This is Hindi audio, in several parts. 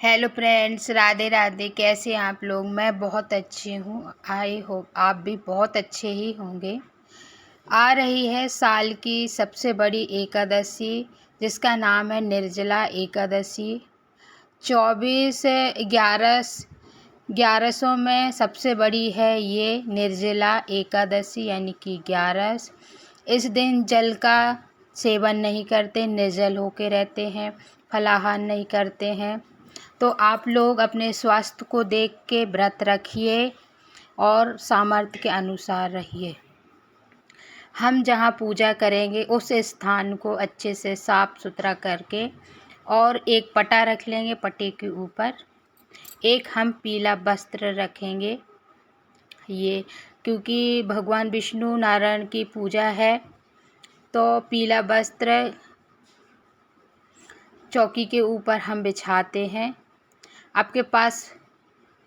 Hello friends, Radhe Radhe. कैसे हैं आप लोग? मैं बहुत अच्छी हूँ। आई होप आप भी बहुत अच्छे ही होंगे। आ रही है साल की सबसे बड़ी एकादशी, जिसका नाम है निर्जला एकादशी। 1100 में सबसे बड़ी है ये निर्जला एकादशी, यानी कि 11। इस दिन जल का सेवन नहीं करते, निर्जल होके रहते हैं, फलाहार नहीं करते हैं। तो आप लोग अपने स्वास्थ्य को देख के व्रत रखिए और सामर्थ्य के अनुसार रहिए। हम जहाँ पूजा करेंगे उस स्थान को अच्छे से साफ सुथरा करके और एक पटा रख लेंगे। पटे के ऊपर एक हम पीला वस्त्र रखेंगे। ये क्योंकि भगवान विष्णु नारायण की पूजा है, तो पीला वस्त्र चौकी के ऊपर हम बिछाते हैं। आपके पास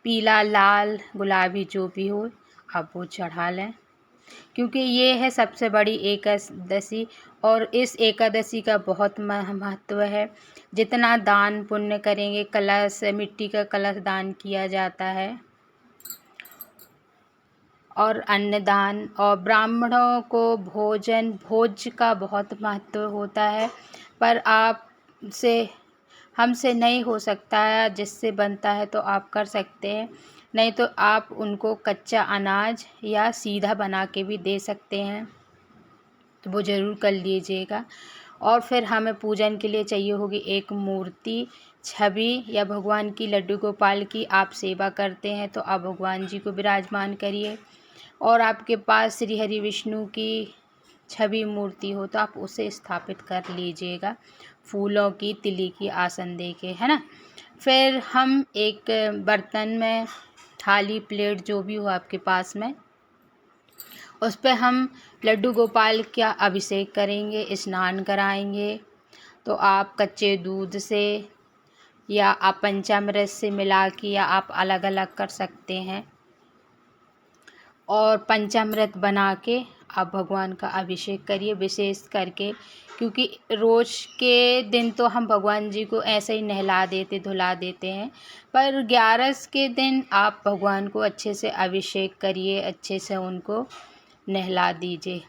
पीला, लाल, गुलाबी जो भी हो आप वो चढ़ा लें, क्योंकि ये है सबसे बड़ी एकादशी। और इस एकादशी का बहुत महत्व है। जितना दान पुण्य करेंगे, कलश, मिट्टी का कलश दान किया जाता है, और अन्नदान और ब्राह्मणों को भोज का बहुत महत्व होता है। पर हमसे नहीं हो सकता है, जिससे बनता है तो आप कर सकते हैं, नहीं तो आप उनको कच्चा अनाज या सीधा बना के भी दे सकते हैं, तो वो ज़रूर कर लीजिएगा। और फिर हमें पूजन के लिए चाहिए होगी एक मूर्ति, छवि, या भगवान की, लड्डू गोपाल की आप सेवा करते हैं तो आप भगवान जी को विराजमान करिए। और आपके पास श्री हरि विष्णु की छवि मूर्ति हो तो आप उसे स्थापित कर लीजिएगा, फूलों की, तिली की आसन दे के, है ना। फिर हम एक बर्तन में, थाली, प्लेट जो भी हो आपके पास में, उस पर हम लड्डू गोपाल का अभिषेक करेंगे, स्नान कराएंगे। तो आप कच्चे दूध से या आप पंचामृत से मिला के या आप अलग अलग कर सकते हैं, और पंचामृत बना के आप भगवान का अभिषेक करिए। विशेष करके क्योंकि रोज़ के दिन तो हम भगवान जी को ऐसे ही नहला देते, धुला देते हैं, पर 11 के दिन आप भगवान को अच्छे से अभिषेक करिए, अच्छे से उनको नहला दीजिए।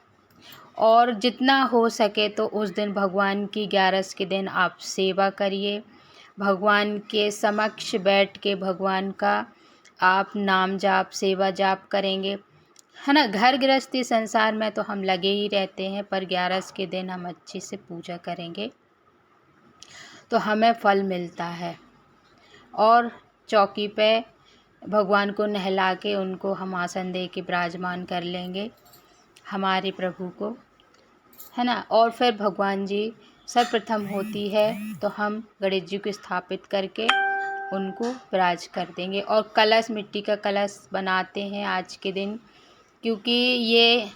और जितना हो सके तो उस दिन भगवान की 11 के दिन आप सेवा करिए। भगवान के समक्ष बैठ के भगवान का आप नाम जाप, सेवा जाप करेंगे, है ना। घर गृहस्थी संसार में तो हम लगे ही रहते हैं, पर 11 के दिन हम अच्छे से पूजा करेंगे तो हमें फल मिलता है। और चौकी पे भगवान को नहला के उनको हम आसन दे के विराजमान कर लेंगे, हमारे प्रभु को, है ना। और फिर भगवान जी सर्वप्रथम होती है तो हम गणेश जी को स्थापित करके उनको विराज कर देंगे। और कलश, मिट्टी का कलश बनाते हैं आज के दिन, क्योंकि ये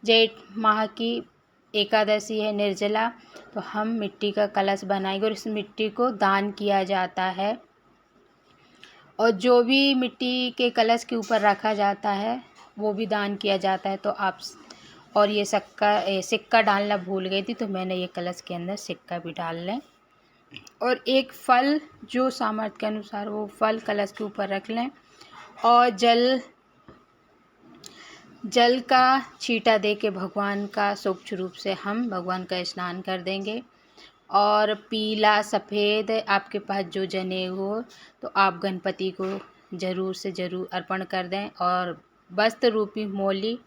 जेठ माह की एकादशी है निर्जला, तो हम मिट्टी का कलश बनाएंगे और इस मिट्टी को दान किया जाता है। और जो भी मिट्टी के कलश के ऊपर रखा जाता है वो भी दान किया जाता है। तो आप, और ये सिक्का डालना भूल गई थी, तो मैंने ये कलश के अंदर सिक्का भी डाल लें। और एक फल, जो सामर्थ्य के अनुसार वो फल कलश के ऊपर रख लें, और जल का छींटा दे के भगवान का सूक्ष्म रूप से हम भगवान का स्नान कर देंगे। और पीला, सफ़ेद आपके पास जो जनेऊ हो तो आप गणपति को ज़रूर से ज़रूर अर्पण कर दें, और वस्त्र रूपी मौली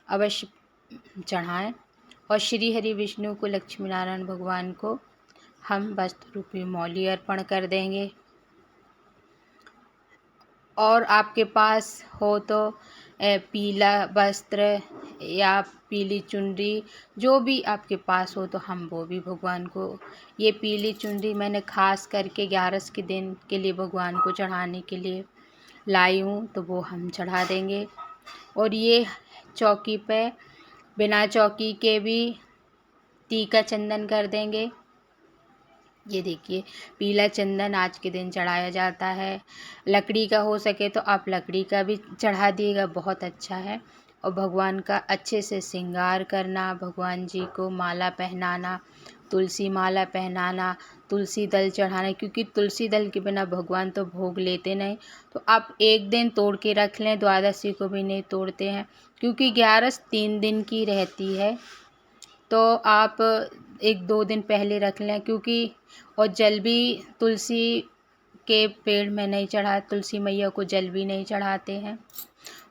अवश्य चढ़ाएं। और श्री हरि विष्णु को, लक्ष्मी नारायण भगवान को हम वस्त्र रूपी मौली अर्पण कर देंगे। और आपके पास हो तो पीला वस्त्र या पीली चुनरी, जो भी आपके पास हो तो हम वो भी भगवान को, ये पीली चुनरी मैंने खास करके 11 के दिन के लिए भगवान को चढ़ाने के लिए लाई हूँ, तो वो हम चढ़ा देंगे। और ये चौकी पे बिना चौकी के भी टीका चंदन कर देंगे। ये देखिए, पीला चंदन आज के दिन चढ़ाया जाता है। लकड़ी का हो सके तो आप लकड़ी का भी चढ़ा दिएगा, बहुत अच्छा है। और भगवान का अच्छे से श्रृंगार करना, भगवान जी को माला पहनाना, तुलसी माला पहनाना, तुलसी दल चढ़ाना, क्योंकि तुलसी दल के बिना भगवान तो भोग लेते नहीं। तो आप एक दिन तोड़ के रख लें, द्वादशी को भी नहीं तोड़ते हैं, क्योंकि 11 3 दिन की रहती है। तो आप 1-2 दिन पहले रख लें, क्योंकि और जल भी तुलसी के पेड़ में नहीं चढ़ा, तुलसी मैया को जल भी नहीं चढ़ाते हैं।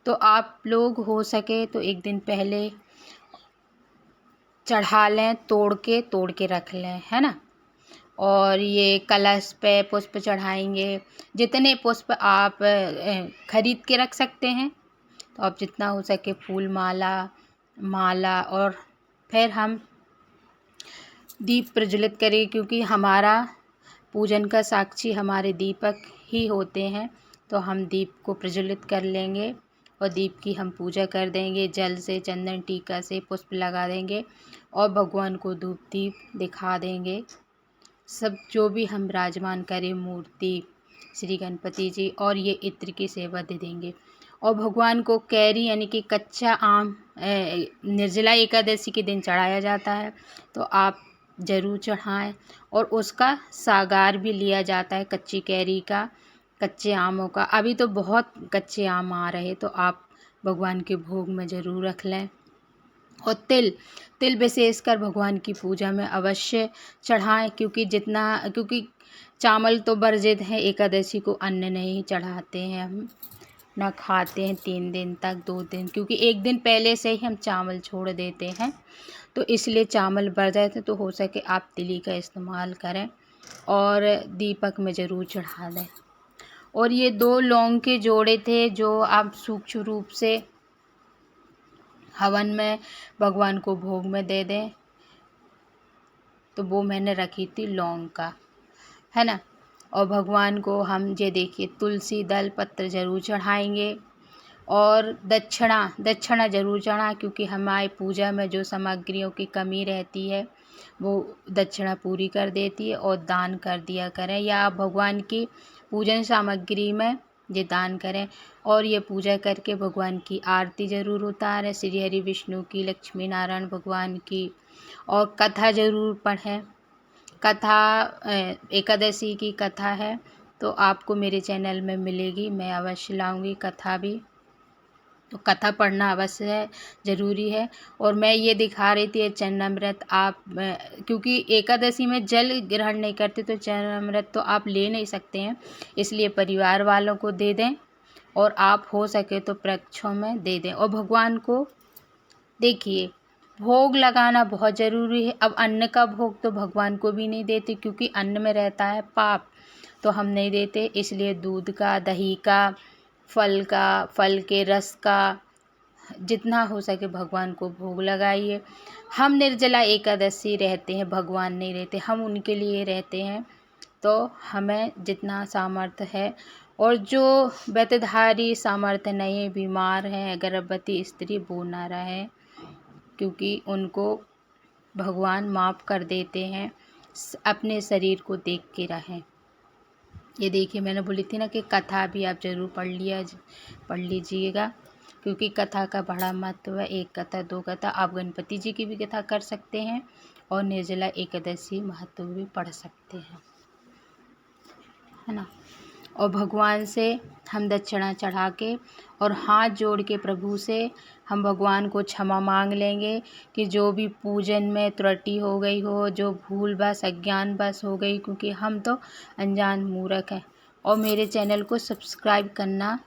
तो आप लोग हो सके तो 1 दिन पहले चढ़ा लें, तोड़ के रख लें, है ना। और ये कलश पे पुष्प चढ़ाएंगे, जितने पुष्प आप खरीद के रख सकते हैं, तो आप जितना हो सके फूल माला और फिर हम दीप प्रज्वलित करें, क्योंकि हमारा पूजन का साक्षी हमारे दीपक ही होते हैं। तो हम दीप को प्रज्वलित कर लेंगे और दीप की हम पूजा कर देंगे, जल से, चंदन टीका से पुष्प लगा देंगे और भगवान को धूप दीप दिखा देंगे। सब जो भी हम विराजमान करें मूर्ति श्री गणपति जी, और ये इत्र की सेवा दे देंगे। और भगवान को कैरी यानी कि कच्चा आम निर्जला एकादशी के दिन चढ़ाया जाता है, तो आप ज़रूर चढ़ाएं। और उसका सागार भी लिया जाता है कच्ची कैरी का, कच्चे आमों का। अभी तो बहुत कच्चे आम आ रहे, तो आप भगवान के भोग में ज़रूर रख लें। और तिल विशेषकर भगवान की पूजा में अवश्य चढ़ाएं, क्योंकि चावल तो वर्जित है, एकादशी को अन्न नहीं चढ़ाते हैं हम, ना खाते हैं 3 दिन तक, 2 दिन, क्योंकि 1 दिन पहले से ही हम चावल छोड़ देते हैं, तो इसलिए चावल वर्जित है। तो हो सके आप तिली का इस्तेमाल करें और दीपक में ज़रूर चढ़ा दें। और ये 2 लौंग के जोड़े थे जो आप सूक्ष्म रूप से हवन में भगवान को भोग में दे दें, तो वो मैंने रखी थी लौंग का, है ना। और भगवान को हम ये देखिए तुलसी दल पत्र ज़रूर चढ़ाएंगे और दक्षिणा ज़रूर चढ़ाएं, क्योंकि हमारी पूजा में जो सामग्रियों की कमी रहती है वो दक्षिणा पूरी कर देती है। और दान कर दिया करें, या आप भगवान की पूजन सामग्री में ये दान करें। और ये पूजा करके भगवान की आरती ज़रूर उतारें, श्री हरि विष्णु की, लक्ष्मी नारायण भगवान की। और कथा ज़रूर पढ़ें। कथा एकादशी की कथा है, तो आपको मेरे चैनल में मिलेगी, मैं अवश्य लाऊंगी कथा भी। तो कथा पढ़ना अवश्य है, ज़रूरी है। और मैं ये दिखा रही थी चरणामृत, आप क्योंकि एकादशी में जल ग्रहण नहीं करते, तो चरणामृत तो आप ले नहीं सकते हैं, इसलिए परिवार वालों को दे दें, और आप हो सके तो वृक्षों में दे दें। और भगवान को देखिए भोग लगाना बहुत ज़रूरी है। अब अन्न का भोग तो भगवान को भी नहीं देते, क्योंकि अन्न में रहता है पाप, तो हम नहीं देते। इसलिए दूध का, दही का, फल के रस का जितना हो सके भगवान को भोग लगाइए। हम निर्जला एकादशी रहते हैं, भगवान नहीं रहते, हम उनके लिए रहते हैं। तो हमें जितना सामर्थ्य है, और जो व्रतधारी सामर्थ्य नहीं, बीमार हैं, गर्भवती स्त्री, वो ना रहे, क्योंकि उनको भगवान माफ़ कर देते हैं। अपने शरीर को देख के रहें। ये देखिए मैंने बोली थी ना कि कथा भी आप ज़रूर पढ़ लीजिएगा, क्योंकि कथा का बड़ा महत्व है। 1 कथा 2 कथा आप गणपति जी की भी कथा कर सकते हैं, और निर्जला एकादशी महत्व भी पढ़ सकते हैं, है ना। और भगवान से हम दक्षिणा चढ़ा के और हाथ जोड़ के प्रभु से हम भगवान को क्षमा मांग लेंगे कि जो भी पूजन में त्रुटि हो गई हो, जो भूल बस अज्ञान बस हो गई, क्योंकि हम तो अनजान मूर्ख हैं। और मेरे चैनल को सब्सक्राइब करना